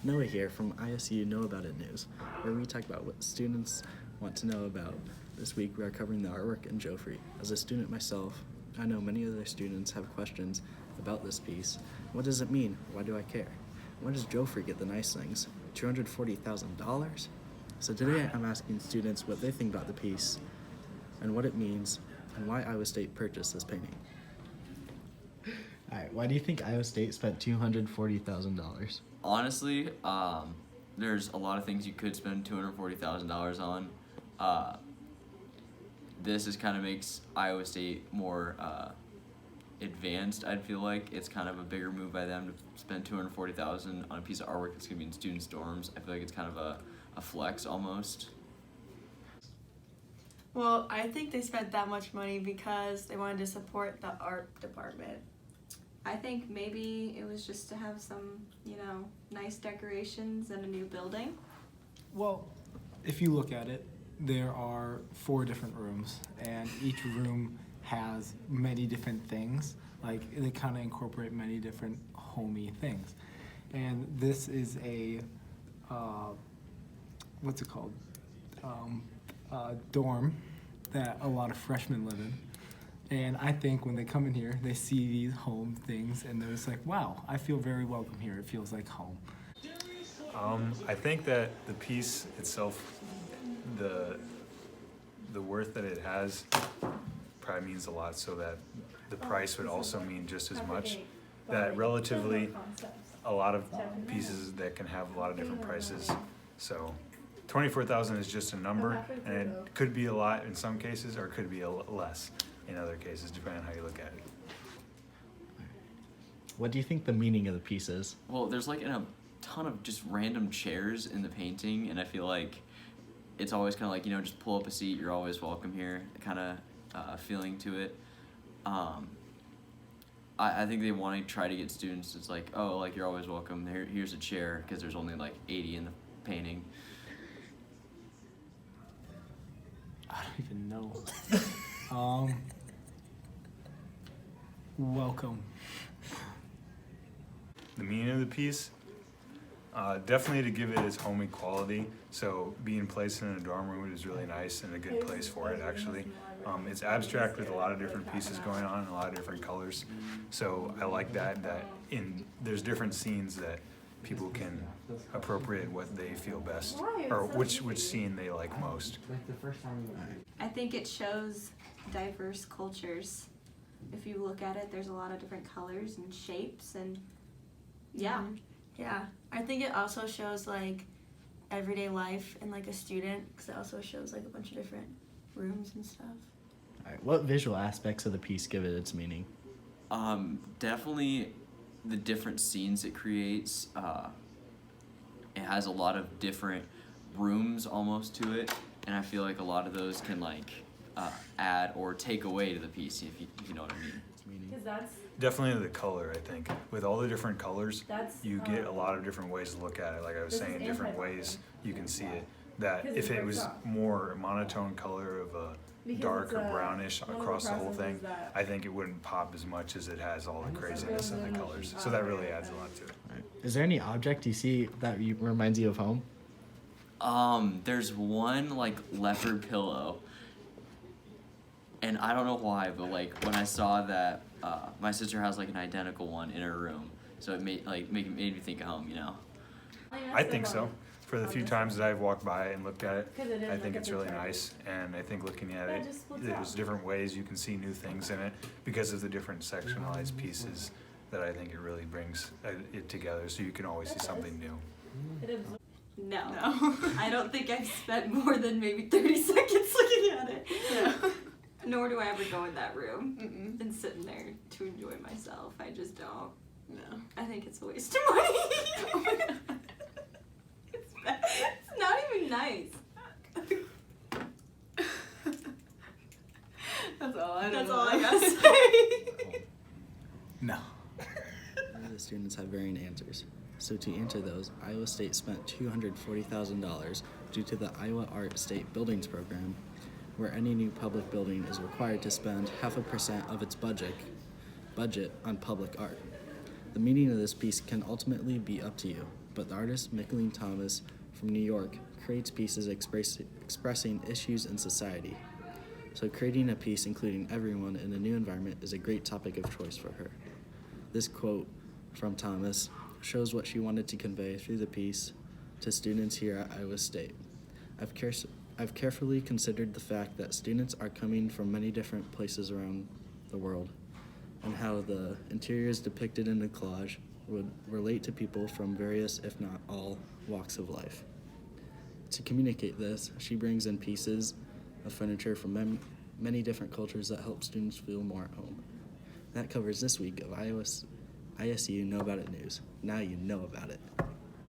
Noah here from ISU Know About It News, where we talk about what students want to know about. This week we are covering the artwork in Joffrey. As a student myself, I know many other students have questions about this piece. What does it mean? Why do I care? Why does Joffrey get the nice things? $240,000? So today I'm asking students what they think about the piece and what it means and why Iowa State purchased this painting. Alright, why do you think Iowa State spent $240,000? Honestly, there's a lot of things you could spend $240,000 on. This is kind of makes Iowa State more advanced. I'd feel like it's kind of a bigger move by them to spend $240,000 on a piece of artwork that's gonna be in students' dorms. I feel like it's kind of a flex almost. Well, I think they spent that much money because they wanted to support the art department. I think maybe it was just to have some, nice decorations and a new building. Well, if you look at it, there are 4 different rooms, and each room has many different things. Like, they kind of incorporate many different homey things. And this is a, what's it called? Dorm that a lot of freshmen live in. And I think when they come in here, they see these home things, and they're just like, wow, I feel very welcome here. It feels like home. I think that the piece itself, the worth that it has probably means a lot, so that the price would also mean just as much. That relatively a lot of pieces that can have a lot of different prices. So 24,000 is just a number, and it could be a lot in some cases, or it could be a less in other cases, depending on how you look at it. What do you think the meaning of the piece is? Well, there's like a ton of just random chairs in the painting, and I feel like it's always kind of like, just pull up a seat, you're always welcome here, kind of feeling to it. I think they want to try to get students, it's like, oh, like you're always welcome, here's a chair, because there's only like 80 in the painting. I don't even know. Welcome. The meaning of the piece, definitely to give it its homey quality. So being placed in a dorm room is really nice and a good place for it, actually. It's abstract with a lot of different pieces going on and a lot of different colors. So I like that there's different scenes that people can appropriate what they feel best, or which scene they like most. I think it shows diverse cultures. If you look at it, there's a lot of different colors and shapes, and yeah. Yeah, I think it also shows like everyday life and like a student, because it also shows like a bunch of different rooms and stuff. Alright, what visual aspects of the piece give it its meaning? Definitely the different scenes it creates. It has a lot of different rooms almost to it, and I feel like a lot of those can like add or take away to the piece, if you know what I mean. Definitely the color, I think. With all the different colors, you get a lot of different ways to look at it. Like I was saying, different ways you can see it. That if it was more monotone color of a dark or brownish across the whole thing, I think it wouldn't pop as much as it has all the craziness of the colors. So that really adds a lot to it. Right. Is there any object you see that reminds you of home? There's one like leopard pillow, and I don't know why, but like when I saw that, my sister has like an identical one in her room, so it made me think of home, I think so. For the few times that I've walked by and looked at it, I think it's really nice, and I think looking at it, there's different ways you can see new things in it because of the different sectionalized pieces that I think it really brings it together, so you can always see something new. No. I don't think I've spent more than maybe 30 seconds looking at it. Yeah. Nor do I ever go in that room and sit in there to enjoy myself. I just don't. No. I think it's a waste of money. Oh my God. It's not even nice. That's all I gotta say. No. The students have varying answers. So to answer those, Iowa State spent $240,000 due to the Iowa Art State Buildings Program, where any new public building is required to spend 0.5% of its budget on public art. The meaning of this piece can ultimately be up to you. but the artist Micheline Thomas from New York creates pieces expressing issues in society. So creating a piece including everyone in a new environment is a great topic of choice for her. This quote from Thomas shows what she wanted to convey through the piece to students here at Iowa State. I've carefully considered the fact that students are coming from many different places around the world, and how the interiors depicted in the collage would relate to people from various, if not all, walks of life. To communicate this, she brings in pieces of furniture from many different cultures that help students feel more at home. That covers this week of ISU Know About It News. Now you know about it.